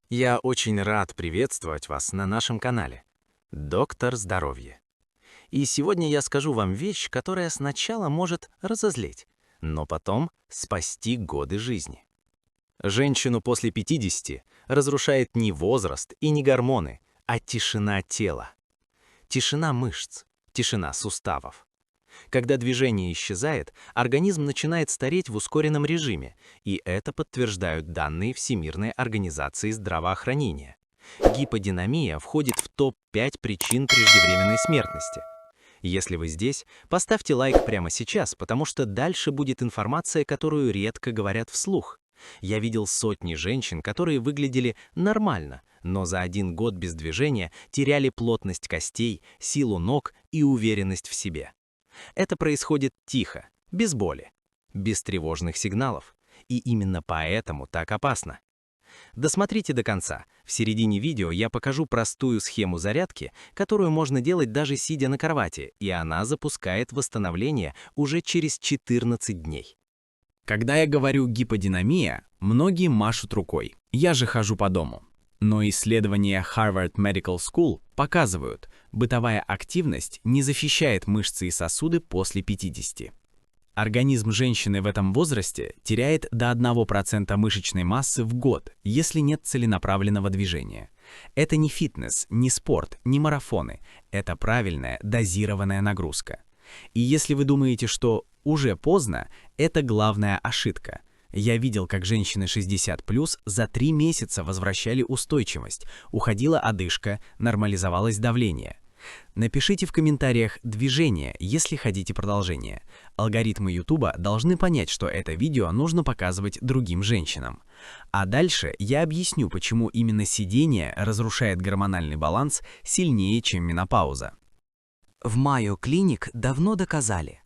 Я очень рад приветствовать вас на нашем канале «Доктор Здоровье». И сегодня я скажу вам вещь, которая сначала может разозлить, но потом спасти годы жизни. Женщину после 50 разрушает не возраст и не гормоны, а тишина тела. Тишина мышц, тишина суставов. Когда движение исчезает, организм начинает стареть в ускоренном режиме, и это подтверждают данные Всемирной организации здравоохранения. Гиподинамия входит в топ-5 причин преждевременной смертности. Если вы здесь, поставьте лайк прямо сейчас, потому что дальше будет информация, которую редко говорят вслух. Я видел сотни женщин, которые выглядели нормально, но за 1 год без движения теряли плотность костей, силу ног и уверенность в себе. Это происходит тихо, без боли, без тревожных сигналов. И именно поэтому так опасно. Досмотрите до конца. В середине видео я покажу простую схему зарядки, которую можно делать даже сидя на кровати, и она запускает восстановление уже через 14 дней. Когда я говорю гиподинамия, многие машут рукой. Я же хожу по дому. Но исследования Harvard Medical School показывают, бытовая активность не защищает мышцы и сосуды после 50. Организм женщины в этом возрасте теряет до 1% мышечной массы в год, если нет целенаправленного движения. Это не фитнес, не спорт, не марафоны. Это правильная, дозированная нагрузка. И если вы думаете, что уже поздно, это главная ошибка. Я видел, как женщины 60+ за 3 месяца возвращали устойчивость, уходила одышка, нормализовалось давление. Напишите в комментариях «движение», если хотите продолжение. Алгоритмы YouTube должны понять, что это видео нужно показывать другим женщинам. А дальше я объясню, почему именно сидение разрушает гормональный баланс сильнее, чем менопауза. В Mayo Clinic давно доказали,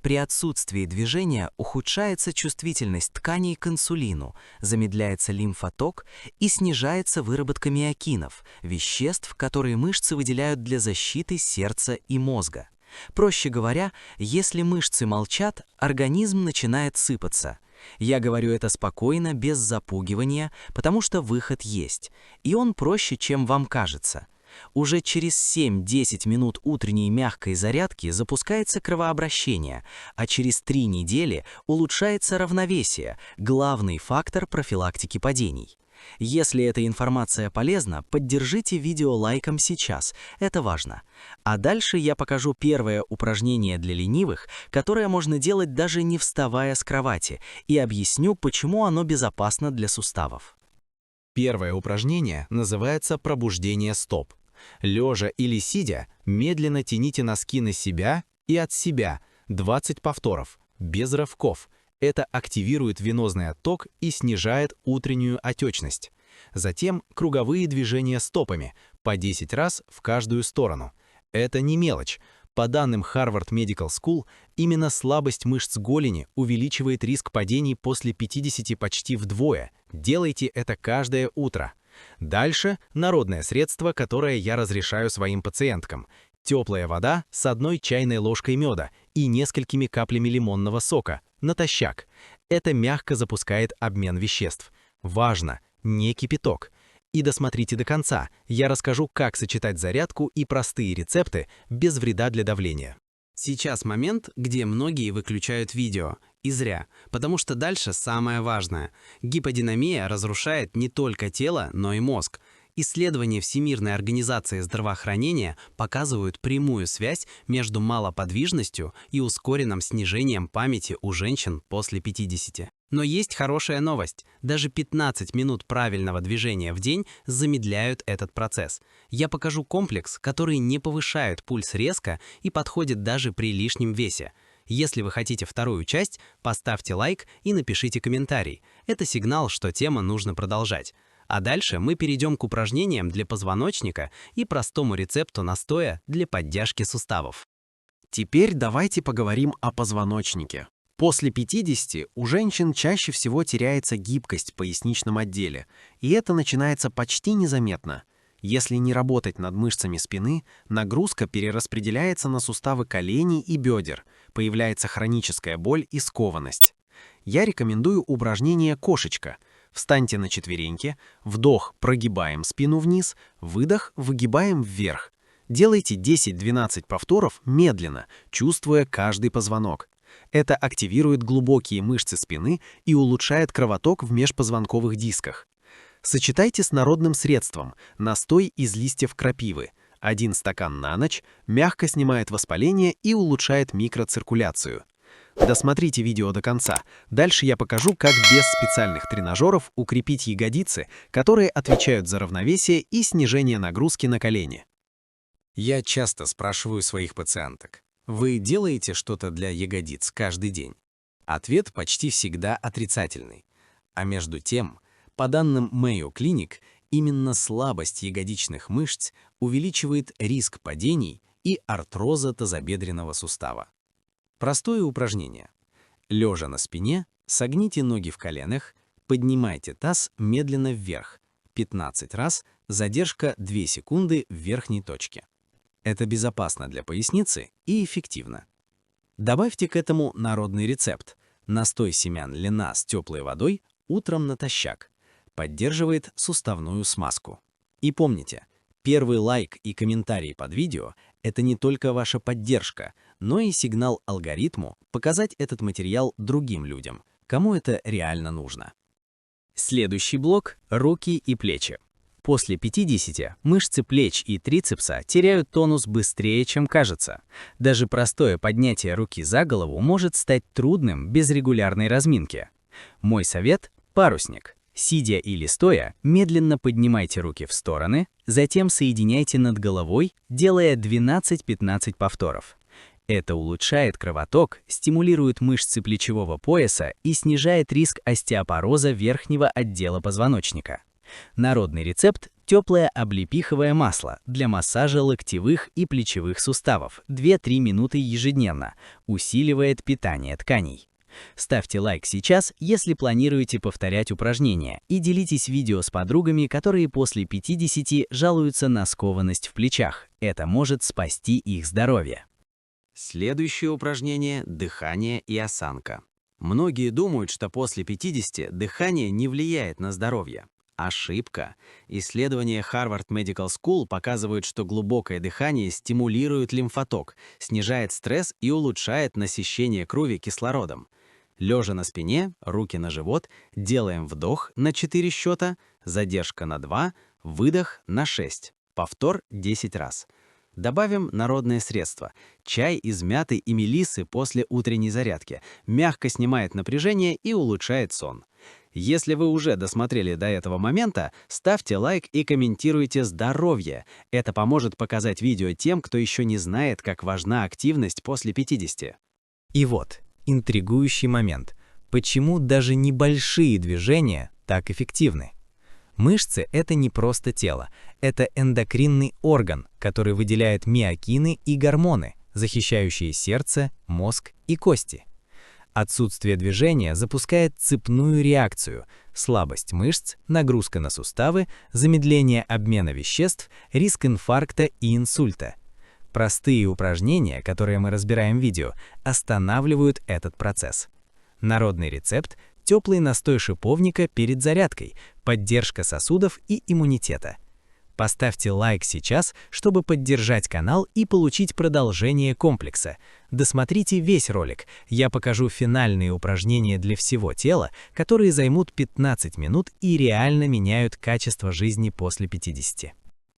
при отсутствии движения ухудшается чувствительность тканей к инсулину, замедляется лимфоток и снижается выработка миокинов, веществ, которые мышцы выделяют для защиты сердца и мозга. Проще говоря, если мышцы молчат, организм начинает сыпаться. Я говорю это спокойно, без запугивания, потому что выход есть, и он проще, чем вам кажется. Уже через 7-10 минут утренней мягкой зарядки запускается кровообращение, а через 3 недели улучшается равновесие, главный фактор профилактики падений. Если эта информация полезна, поддержите видео лайком сейчас, это важно. А дальше я покажу первое упражнение для ленивых, которое можно делать даже не вставая с кровати, и объясню, почему оно безопасно для суставов. Первое упражнение называется пробуждение стоп. Лежа или сидя, медленно тяните носки на себя и от себя 20 повторов, без рывков. Это активирует венозный отток и снижает утреннюю отечность. Затем круговые движения стопами, по 10 раз в каждую сторону. Это не мелочь. По данным Harvard Medical School, именно слабость мышц голени увеличивает риск падений после 50 почти вдвое. Делайте это каждое утро. Дальше народное средство, которое я разрешаю своим пациенткам. Теплая вода с 1 чайной ложкой меда и несколькими каплями лимонного сока, натощак. Это мягко запускает обмен веществ. Важно, не кипяток. И досмотрите до конца, я расскажу, как сочетать зарядку и простые рецепты без вреда для давления. Сейчас момент, где многие выключают видео. И зря, потому что дальше самое важное. Гиподинамия разрушает не только тело, но и мозг. Исследования Всемирной организации здравоохранения показывают прямую связь между малоподвижностью и ускоренным снижением памяти у женщин после 50. Но есть хорошая новость. Даже 15 минут правильного движения в день замедляют этот процесс. Я покажу комплекс, который не повышает пульс резко и подходит даже при лишнем весе. Если вы хотите вторую часть, поставьте лайк и напишите комментарий. Это сигнал, что тему нужно продолжать. А дальше мы перейдем к упражнениям для позвоночника и простому рецепту настоя для поддержки суставов. Теперь давайте поговорим о позвоночнике. После 50 у женщин чаще всего теряется гибкость в поясничном отделе, и это начинается почти незаметно. Если не работать над мышцами спины, нагрузка перераспределяется на суставы коленей и бедер, появляется хроническая боль и скованность. Я рекомендую упражнение «Кошечка». Встаньте на четвереньки, вдох, прогибаем спину вниз, выдох, выгибаем вверх. Делайте 10-12 повторов медленно, чувствуя каждый позвонок. Это активирует глубокие мышцы спины и улучшает кровоток в межпозвонковых дисках. Сочетайте с народным средством настой из листьев крапивы. 1 стакан на ночь мягко снимает воспаление и улучшает микроциркуляцию. Досмотрите видео до конца. Дальше я покажу, как без специальных тренажеров укрепить ягодицы, которые отвечают за равновесие и снижение нагрузки на колени. Я часто спрашиваю своих пациенток: вы делаете что-то для ягодиц каждый день? Ответ почти всегда отрицательный. А между тем, по данным Mayo Clinic, именно слабость ягодичных мышц увеличивает риск падений и артроза тазобедренного сустава. Простое упражнение. Лежа на спине, согните ноги в коленях, поднимайте таз медленно вверх. 15 раз, задержка 2 секунды в верхней точке. Это безопасно для поясницы и эффективно. Добавьте к этому народный рецепт. Настой семян льна с теплой водой утром натощак. Поддерживает суставную смазку. И помните, первый лайк и комментарий под видео – это не только ваша поддержка, но и сигнал алгоритму показать этот материал другим людям, кому это реально нужно. Следующий блок – руки и плечи. После 50 мышцы плеч и трицепса теряют тонус быстрее, чем кажется. Даже простое поднятие руки за голову может стать трудным без регулярной разминки. Мой совет – парусник. Сидя или стоя, медленно поднимайте руки в стороны, затем соединяйте над головой, делая 12-15 повторов. Это улучшает кровоток, стимулирует мышцы плечевого пояса и снижает риск остеопороза верхнего отдела позвоночника. Народный рецепт – теплое облепиховое масло для массажа локтевых и плечевых суставов 2-3 минуты ежедневно, усиливает питание тканей. Ставьте лайк сейчас, если планируете повторять упражнения, и делитесь видео с подругами, которые после 50 жалуются на скованность в плечах. Это может спасти их здоровье. Следующее упражнение – дыхание и осанка. Многие думают, что после 50 дыхание не влияет на здоровье. Ошибка. Исследования Harvard Medical School показывают, что глубокое дыхание стимулирует лимфоток, снижает стресс и улучшает насыщение крови кислородом. Лежа на спине, руки на живот, делаем вдох на 4 счета, задержка на 2, выдох на 6, повтор 10 раз. Добавим народное средство. Чай из мяты и мелиссы после утренней зарядки. Мягко снимает напряжение и улучшает сон. Если вы уже досмотрели до этого момента, ставьте лайк и комментируйте здоровье. Это поможет показать видео тем, кто еще не знает, как важна активность после 50. И вот, интригующий момент. Почему даже небольшие движения так эффективны? Мышцы – это не просто тело, это эндокринный орган, который выделяет миокины и гормоны, защищающие сердце, мозг и кости. Отсутствие движения запускает цепную реакцию – слабость мышц, нагрузка на суставы, замедление обмена веществ, риск инфаркта и инсульта. Простые упражнения, которые мы разбираем в видео, останавливают этот процесс. Народный рецепт – теплый настой шиповника перед зарядкой, поддержка сосудов и иммунитета. Поставьте лайк сейчас, чтобы поддержать канал и получить продолжение комплекса. Досмотрите весь ролик. Я покажу финальные упражнения для всего тела, которые займут 15 минут и реально меняют качество жизни после 50.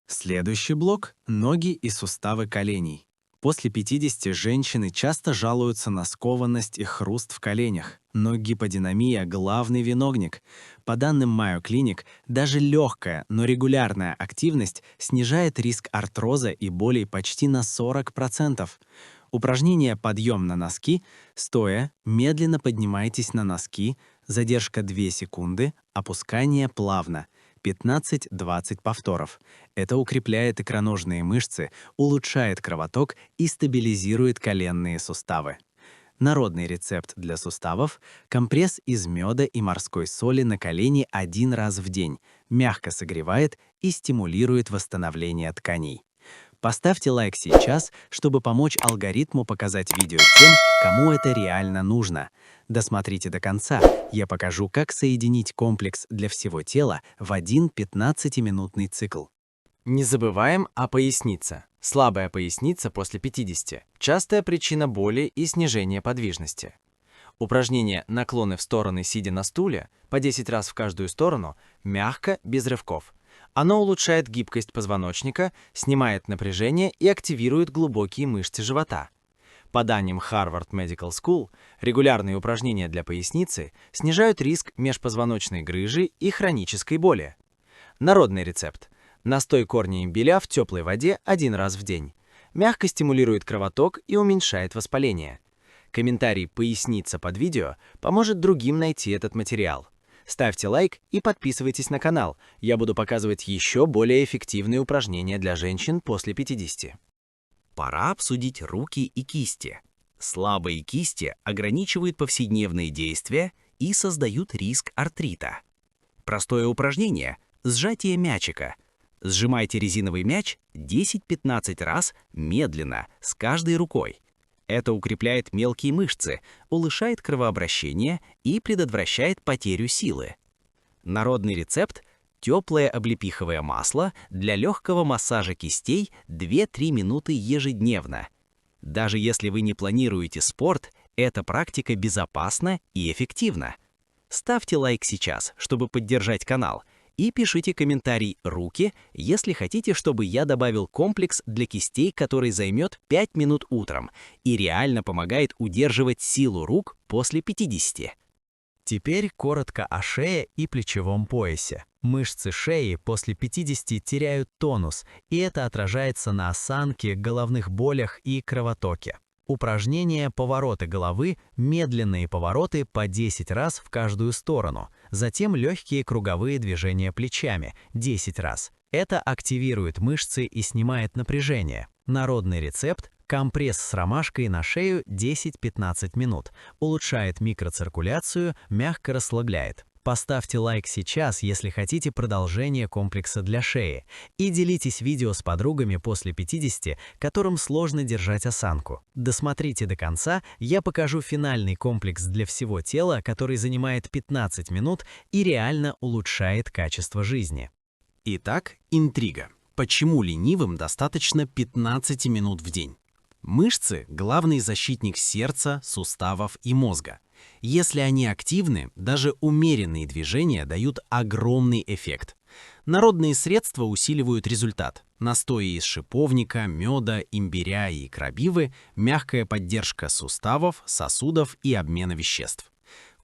Следующий блок – ноги и суставы коленей. После 50 женщины часто жалуются на скованность и хруст в коленях, но гиподинамия – главный виновник. По данным Mayo Clinic, даже легкая, но регулярная активность снижает риск артроза и болей почти на 40%. Упражнение «Подъем на носки». Стоя, медленно поднимайтесь на носки, задержка 2 секунды, опускание плавно. 15-20 повторов. Это укрепляет икроножные мышцы, улучшает кровоток и стабилизирует коленные суставы. Народный рецепт для суставов – компресс из меда и морской соли на колени 1 раз в день, мягко согревает и стимулирует восстановление тканей. Поставьте лайк сейчас, чтобы помочь алгоритму показать видео тем, кому это реально нужно. Досмотрите до конца, я покажу, как соединить комплекс для всего тела в один 15-минутный цикл. Не забываем о пояснице. Слабая поясница после 50 – частая причина боли и снижения подвижности. Упражнение «Наклоны в стороны, сидя на стуле» по 10 раз в каждую сторону, мягко, без рывков. Оно улучшает гибкость позвоночника, снимает напряжение и активирует глубокие мышцы живота. По данным Harvard Medical School, регулярные упражнения для поясницы снижают риск межпозвоночной грыжи и хронической боли. Народный рецепт. Настой корня имбиря в теплой воде 1 раз в день. Мягко стимулирует кровоток и уменьшает воспаление. Комментарий «Поясница» под видео поможет другим найти этот материал. Ставьте лайк и подписывайтесь на канал. Я буду показывать еще более эффективные упражнения для женщин после 50. Пора обсудить руки и кисти. Слабые кисти ограничивают повседневные действия и создают риск артрита. Простое упражнение – сжатие мячика. Сжимайте резиновый мяч 10-15 раз медленно, с каждой рукой. Это укрепляет мелкие мышцы, улучшает кровообращение и предотвращает потерю силы. Народный рецепт – теплое облепиховое масло для легкого массажа кистей 2-3 минуты ежедневно. Даже если вы не планируете спорт, эта практика безопасна и эффективна. Ставьте лайк сейчас, чтобы поддержать канал, и пишите комментарий «Руки», если хотите, чтобы я добавил комплекс для кистей, который займет 5 минут утром и реально помогает удерживать силу рук после 50. Теперь коротко о шее и плечевом поясе. Мышцы шеи после 50 теряют тонус, и это отражается на осанке, головных болях и кровотоке. Упражнение «Повороты головы», медленные повороты по 10 раз в каждую сторону, затем легкие круговые движения плечами 10 раз. Это активирует мышцы и снимает напряжение. Народный рецепт – компресс с ромашкой на шею 10-15 минут, улучшает микроциркуляцию, мягко расслабляет. Поставьте лайк сейчас, если хотите продолжение комплекса для шеи, и делитесь видео с подругами после 50, которым сложно держать осанку. Досмотрите до конца, я покажу финальный комплекс для всего тела, который занимает 15 минут и реально улучшает качество жизни. Итак, интрига. Почему ленивым достаточно 15 минут в день? Мышцы – главный защитник сердца, суставов и мозга. Если они активны, даже умеренные движения дают огромный эффект. Народные средства усиливают результат. Настои из шиповника, меда, имбиря и крапивы, мягкая поддержка суставов, сосудов и обмена веществ.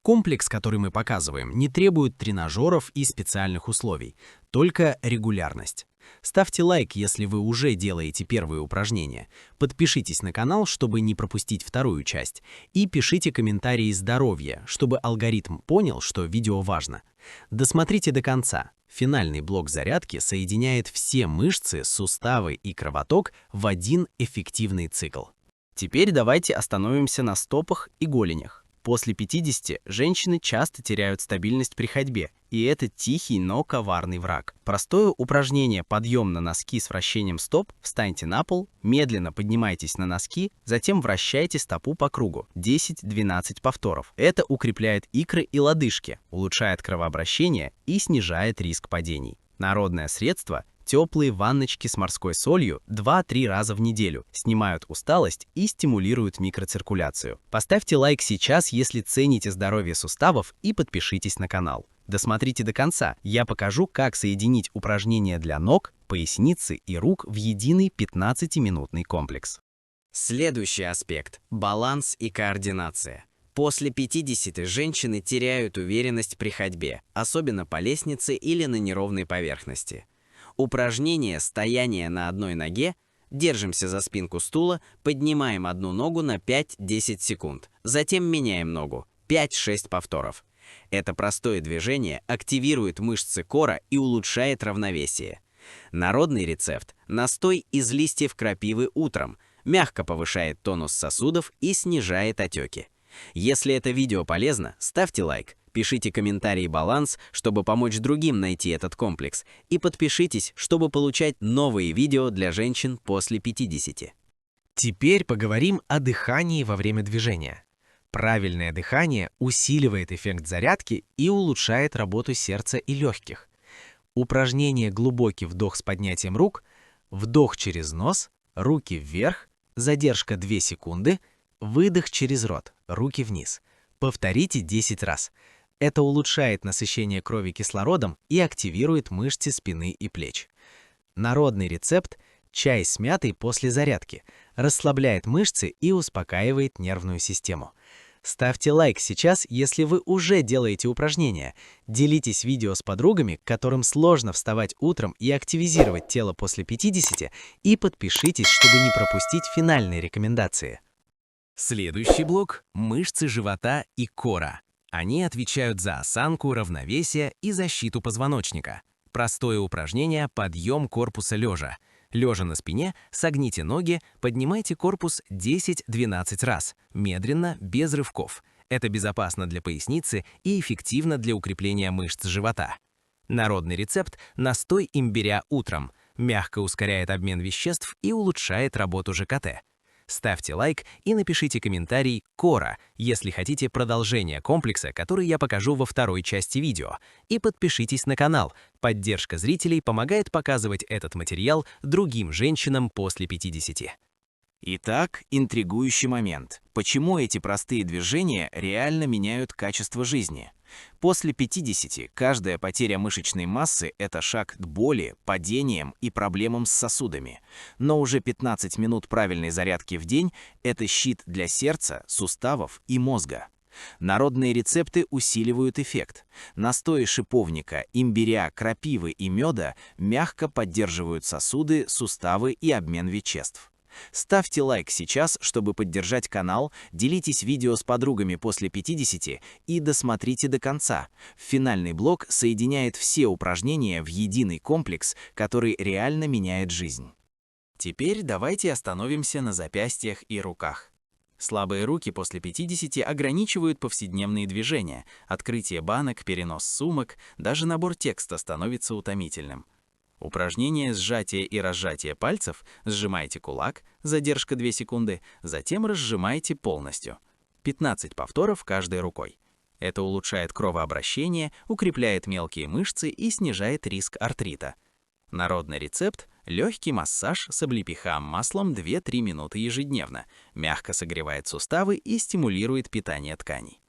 Комплекс, который мы показываем, не требует тренажеров и специальных условий, только регулярность. Ставьте лайк, если вы уже делаете первые упражнения. Подпишитесь на канал, чтобы не пропустить вторую часть. И пишите комментарии здоровья, чтобы алгоритм понял, что видео важно. Досмотрите до конца. Финальный блок зарядки соединяет все мышцы, суставы и кровоток в один эффективный цикл. Теперь давайте остановимся на стопах и голенях. После 50 женщины часто теряют стабильность при ходьбе, и это тихий, но коварный враг. Простое упражнение «Подъем на носки с вращением стоп». Встаньте на пол, медленно поднимайтесь на носки, затем вращайте стопу по кругу. 10-12 повторов. Это укрепляет икры и лодыжки, улучшает кровообращение и снижает риск падений. Народное средство – теплые ванночки с морской солью 2-3 раза в неделю, снимают усталость и стимулируют микроциркуляцию. Поставьте лайк сейчас, если цените здоровье суставов, и подпишитесь на канал. Досмотрите до конца, я покажу, как соединить упражнения для ног, поясницы и рук в единый 15-минутный комплекс. Следующий аспект – баланс и координация. После 50 женщины теряют уверенность при ходьбе, особенно по лестнице или на неровной поверхности. Упражнение «Стояние на одной ноге». Держимся за спинку стула, поднимаем одну ногу на 5-10 секунд, затем меняем ногу. 5-6 повторов. Это простое движение активирует мышцы кора и улучшает равновесие. Народный рецепт – настой из листьев крапивы утром, мягко повышает тонус сосудов и снижает отеки. Если это видео полезно, ставьте лайк, Пишите комментарии «Баланс», чтобы помочь другим найти этот комплекс. И подпишитесь, чтобы получать новые видео для женщин после 50. Теперь поговорим о дыхании во время движения. Правильное дыхание усиливает эффект зарядки и улучшает работу сердца и легких. Упражнение «Глубокий вдох с поднятием рук», вдох через нос, руки вверх, задержка 2 секунды, выдох через рот, руки вниз. Повторите 10 раз. Это улучшает насыщение крови кислородом и активирует мышцы спины и плеч. Народный рецепт – чай с мятой после зарядки. Расслабляет мышцы и успокаивает нервную систему. Ставьте лайк сейчас, если вы уже делаете упражнения. Делитесь видео с подругами, которым сложно вставать утром и активизировать тело после 50, и подпишитесь, чтобы не пропустить финальные рекомендации. Следующий блок – мышцы живота и кора. Они отвечают за осанку, равновесие и защиту позвоночника. Простое упражнение – подъем корпуса лежа. Лежа на спине, согните ноги, поднимайте корпус 10-12 раз, медленно, без рывков. Это безопасно для поясницы и эффективно для укрепления мышц живота. Народный рецепт – настой имбиря утром. Мягко ускоряет обмен веществ и улучшает работу ЖКТ. Ставьте лайк и напишите комментарий «Кора», если хотите продолжение комплекса, который я покажу во второй части видео. И подпишитесь на канал. Поддержка зрителей помогает показывать этот материал другим женщинам после 50. Итак, интригующий момент. Почему эти простые движения реально меняют качество жизни? После 50 каждая потеря мышечной массы – это шаг к боли, падениям и проблемам с сосудами. Но уже 15 минут правильной зарядки в день – это щит для сердца, суставов и мозга. Народные рецепты усиливают эффект. Настои шиповника, имбиря, крапивы и меда мягко поддерживают сосуды, суставы и обмен веществ. Ставьте лайк сейчас, чтобы поддержать канал, делитесь видео с подругами после 50 и досмотрите до конца. Финальный блок соединяет все упражнения в единый комплекс, который реально меняет жизнь. Теперь давайте остановимся на запястьях и руках. Слабые руки после 50 ограничивают повседневные движения, открытие банок, перенос сумок, даже набор текста становится утомительным. Упражнение сжатия и разжатия пальцев. Сжимайте кулак, задержка 2 секунды, затем разжимайте полностью. 15 повторов каждой рукой. Это улучшает кровообращение, укрепляет мелкие мышцы и снижает риск артрита. Народный рецепт – легкий массаж с облепиховым маслом 2-3 минуты ежедневно, мягко согревает суставы и стимулирует питание тканей.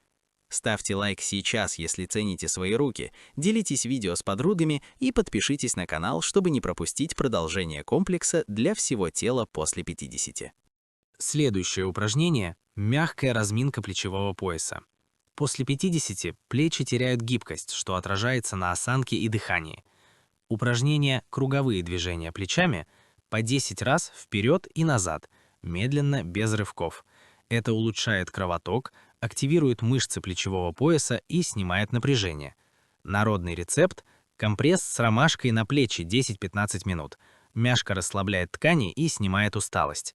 Ставьте лайк сейчас, если цените свои руки, делитесь видео с подругами и подпишитесь на канал, чтобы не пропустить продолжение комплекса для всего тела после 50. Следующее упражнение – мягкая разминка плечевого пояса. После 50 плечи теряют гибкость, что отражается на осанке и дыхании. Упражнение «Круговые движения плечами» по 10 раз вперед и назад, медленно, без рывков. Это улучшает кровоток, активирует мышцы плечевого пояса и снимает напряжение. Народный рецепт – компресс с ромашкой на плечи 10-15 минут. Мягко расслабляет ткани и снимает усталость.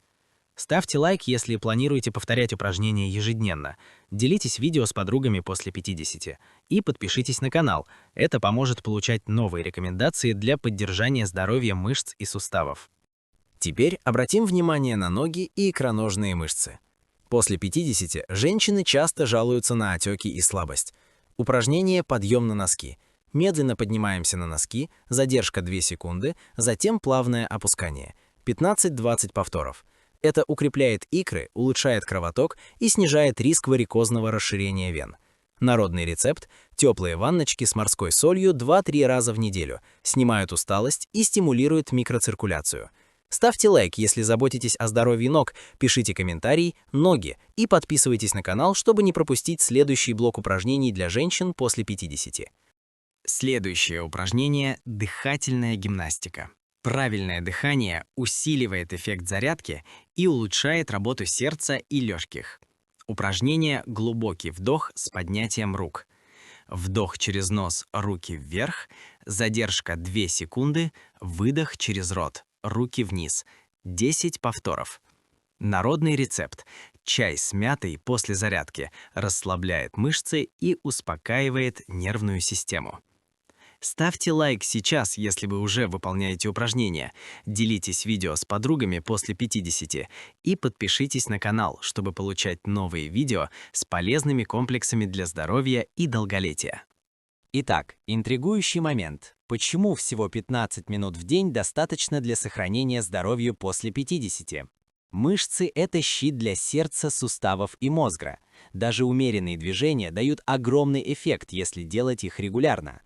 Ставьте лайк, если планируете повторять упражнения ежедневно. Делитесь видео с подругами после 50. И подпишитесь на канал. Это поможет получать новые рекомендации для поддержания здоровья мышц и суставов. Теперь обратим внимание на ноги и икроножные мышцы. После 50 женщины часто жалуются на отеки и слабость. Упражнение «Подъем на носки». Медленно поднимаемся на носки, задержка 2 секунды, затем плавное опускание. 15-20 повторов. Это укрепляет икры, улучшает кровоток и снижает риск варикозного расширения вен. Народный рецепт – теплые ванночки с морской солью 2-3 раза в неделю, снимают усталость и стимулируют микроциркуляцию. Ставьте лайк, если заботитесь о здоровье ног, пишите комментарий «Ноги» и подписывайтесь на канал, чтобы не пропустить следующий блок упражнений для женщин после 50. Следующее упражнение – дыхательная гимнастика. Правильное дыхание усиливает эффект зарядки и улучшает работу сердца и легких. Упражнение «Глубокий вдох с поднятием рук». Вдох через нос, руки вверх, задержка 2 секунды, выдох через рот, руки вниз. 10 повторов. Народный рецепт. Чай с мятой после зарядки расслабляет мышцы и успокаивает нервную систему. Ставьте лайк сейчас, если вы уже выполняете упражнения. Делитесь видео с подругами после 50 и подпишитесь на канал, чтобы получать новые видео с полезными комплексами для здоровья и долголетия. Итак, интригующий момент. Почему всего 15 минут в день достаточно для сохранения здоровья после 50? Мышцы – это щит для сердца, суставов и мозга. Даже умеренные движения дают огромный эффект, если делать их регулярно.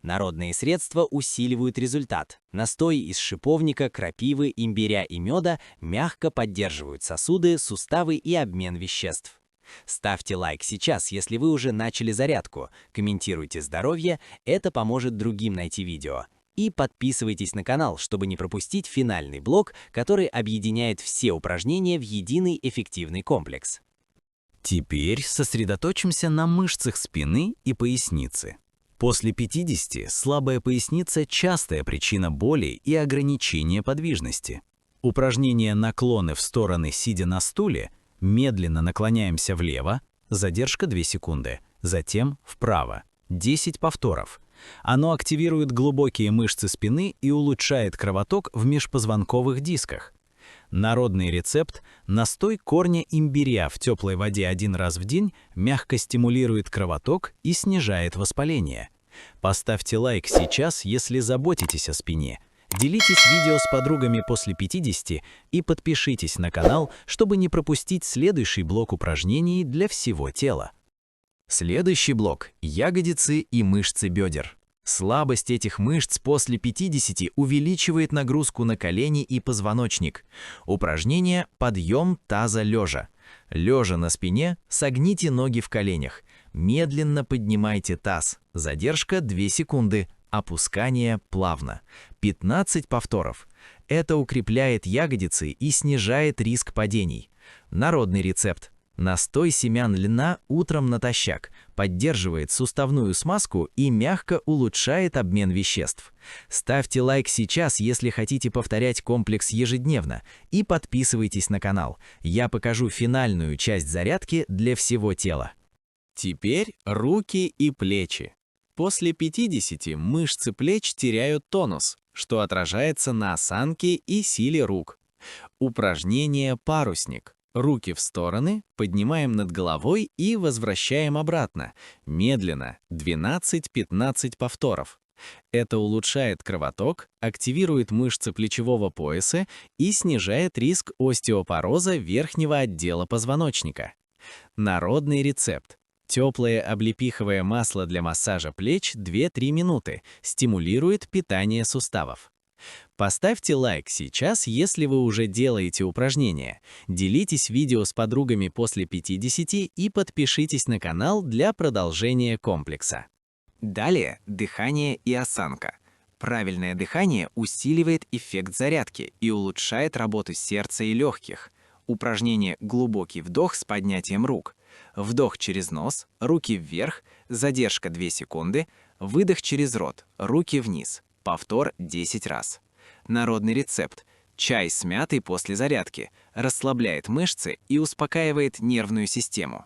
Народные средства усиливают результат. Настои из шиповника, крапивы, имбиря и меда мягко поддерживают сосуды, суставы и обмен веществ. Ставьте лайк сейчас, если вы уже начали зарядку, комментируйте здоровье, это поможет другим найти видео. И подписывайтесь на канал, чтобы не пропустить финальный блок, который объединяет все упражнения в единый эффективный комплекс. Теперь сосредоточимся на мышцах спины и поясницы. После 50 слабая поясница – частая причина боли и ограничения подвижности. Упражнение наклоны в стороны, сидя на стуле, медленно наклоняемся влево, задержка 2 секунды, затем вправо, 10 повторов. Оно активирует глубокие мышцы спины и улучшает кровоток в межпозвонковых дисках. Народный рецепт – настой корня имбиря в теплой воде 1 раз в день мягко стимулирует кровоток и снижает воспаление. Поставьте лайк сейчас, если заботитесь о спине. Делитесь видео с подругами после 50 и подпишитесь на канал, чтобы не пропустить следующий блок упражнений для всего тела. Следующий блок – ягодицы и мышцы бедер. Слабость этих мышц после 50 увеличивает нагрузку на колени и позвоночник. Упражнение «Подъем таза лежа». Лежа на спине, согните ноги в коленях. Медленно поднимайте таз. Задержка 2 секунды. Опускание плавно. 15 повторов. Это укрепляет ягодицы и снижает риск падений. Народный рецепт. Настой семян льна утром натощак поддерживает суставную смазку и мягко улучшает обмен веществ. Ставьте лайк сейчас, если хотите повторять комплекс ежедневно, и подписывайтесь на канал. Я покажу финальную часть зарядки для всего тела. Теперь руки и плечи. После 50 мышцы плеч теряют тонус, что отражается на осанке и силе рук. Упражнение «Парусник». Руки в стороны, поднимаем над головой и возвращаем обратно. Медленно, 12-15 повторов. Это улучшает кровоток, активирует мышцы плечевого пояса и снижает риск остеопороза верхнего отдела позвоночника. Народный рецепт. Теплое облепиховое масло для массажа плеч 2-3 минуты, стимулирует питание суставов. Поставьте лайк сейчас, если вы уже делаете упражнения. Делитесь видео с подругами после 50 и подпишитесь на канал для продолжения комплекса. Далее дыхание и осанка. Правильное дыхание усиливает эффект зарядки и улучшает работу сердца и легких. Упражнение «Глубокий вдох с поднятием рук». Вдох через нос, руки вверх, задержка 2 секунды, выдох через рот, руки вниз. Повтор 10 раз. Народный рецепт. Чай с мятой после зарядки. Расслабляет мышцы и успокаивает нервную систему.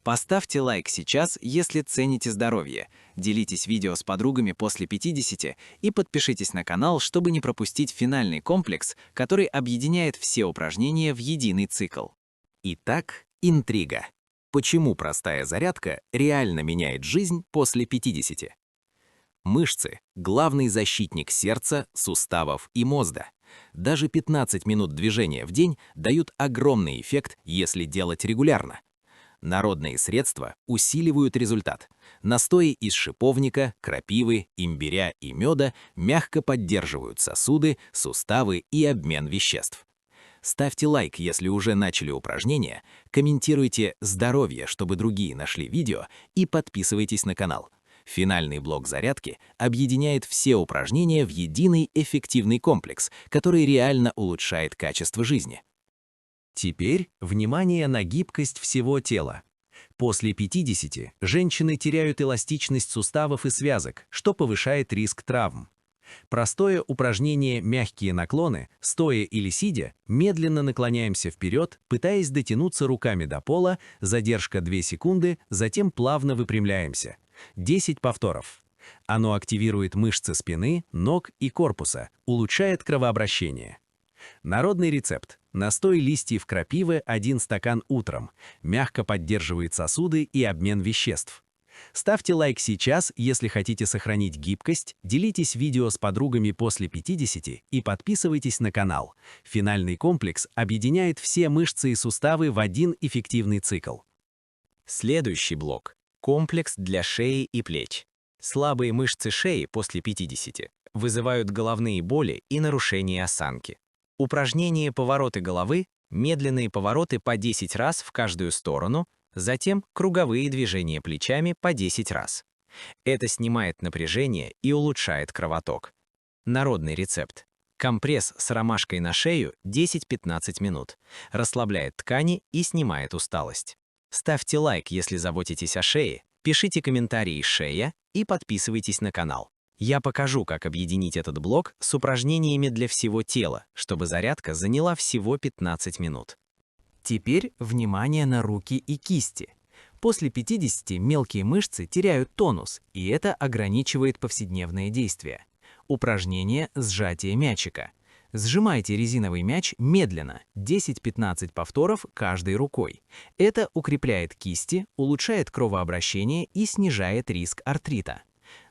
Поставьте лайк сейчас, если цените здоровье. Делитесь видео с подругами после 50 и подпишитесь на канал, чтобы не пропустить финальный комплекс, который объединяет все упражнения в единый цикл. Итак, интрига. Почему простая зарядка реально меняет жизнь после 50? Мышцы – главный защитник сердца, суставов и мозга. Даже 15 минут движения в день дают огромный эффект, если делать регулярно. Народные средства усиливают результат. Настои из шиповника, крапивы, имбиря и меда мягко поддерживают сосуды, суставы и обмен веществ. Ставьте лайк, если уже начали упражнения, комментируйте «Здоровье», чтобы другие нашли видео, и подписывайтесь на канал. Финальный блок зарядки объединяет все упражнения в единый эффективный комплекс, который реально улучшает качество жизни. Теперь внимание на гибкость всего тела. После 50 женщины теряют эластичность суставов и связок, что повышает риск травм. Простое упражнение «Мягкие наклоны», стоя или сидя, медленно наклоняемся вперед, пытаясь дотянуться руками до пола, задержка 2 секунды, затем плавно выпрямляемся. 10 повторов. Оно активирует мышцы спины, ног и корпуса, улучшает кровообращение. Народный рецепт. Настой листьев крапивы 1 стакан утром. Мягко поддерживает сосуды и обмен веществ. Ставьте лайк сейчас, если хотите сохранить гибкость, делитесь видео с подругами после 50 и подписывайтесь на канал. Финальный комплекс объединяет все мышцы и суставы в один эффективный цикл. Следующий блок – комплекс для шеи и плеч. Слабые мышцы шеи после 50 вызывают головные боли и нарушение осанки. Упражнение «Повороты головы» – медленные повороты по 10 раз в каждую сторону, затем круговые движения плечами по 10 раз. Это снимает напряжение и улучшает кровоток. Народный рецепт. Компресс с ромашкой на шею 10-15 минут. Расслабляет ткани и снимает усталость. Ставьте лайк, если заботитесь о шее, пишите комментарии «Шея» и подписывайтесь на канал. Я покажу, как объединить этот блок с упражнениями для всего тела, чтобы зарядка заняла всего 15 минут. Теперь внимание на руки и кисти. После 50 мелкие мышцы теряют тонус, и это ограничивает повседневные действия. Упражнение «Сжатие мячика». Сжимайте резиновый мяч медленно, 10-15 повторов каждой рукой. Это укрепляет кисти, улучшает кровообращение и снижает риск артрита.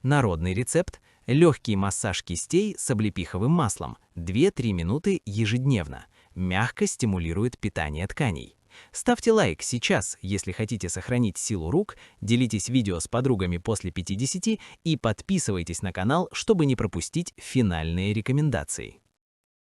Народный рецепт – легкий массаж кистей с облепиховым маслом, 2-3 минуты ежедневно. Мягко стимулирует питание тканей. Ставьте лайк сейчас, если хотите сохранить силу рук, делитесь видео с подругами после 50 и подписывайтесь на канал, чтобы не пропустить финальные рекомендации.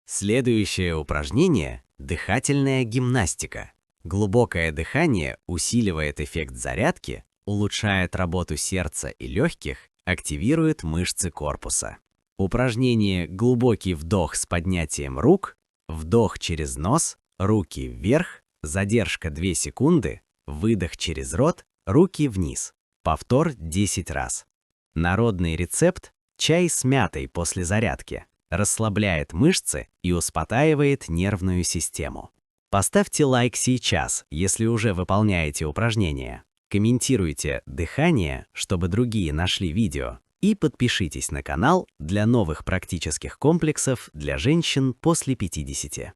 Следующее упражнение – дыхательная гимнастика. Глубокое дыхание усиливает эффект зарядки, улучшает работу сердца и легких, активирует мышцы корпуса. Упражнение «Глубокий вдох с поднятием рук», вдох через нос, руки вверх, задержка 2 секунды, выдох через рот, руки вниз. Повтор 10 раз. Народный рецепт – чай с мятой после зарядки. Расслабляет мышцы и успокаивает нервную систему. Поставьте лайк сейчас, если уже выполняете упражнения. Комментируйте дыхание, чтобы другие нашли видео. И подпишитесь на канал для новых практических комплексов для женщин после 50.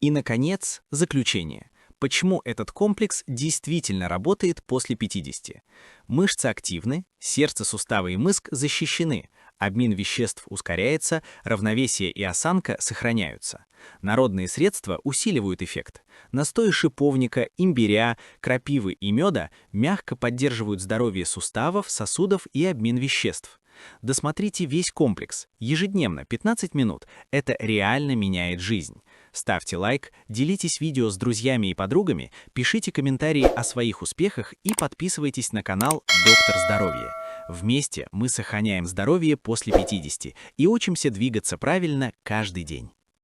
И, наконец, заключение. Почему этот комплекс действительно работает после 50? Мышцы активны, сердце, суставы и мозг защищены, обмен веществ ускоряется, равновесие и осанка сохраняются. Народные средства усиливают эффект. Настои шиповника, имбиря, крапивы и меда мягко поддерживают здоровье суставов, сосудов и обмен веществ. Досмотрите весь комплекс. Ежедневно 15 минут. Это реально меняет жизнь. Ставьте лайк, делитесь видео с друзьями и подругами, пишите комментарии о своих успехах и подписывайтесь на канал «Доктор Здоровье». Вместе мы сохраняем здоровье после 50 и учимся двигаться правильно каждый день.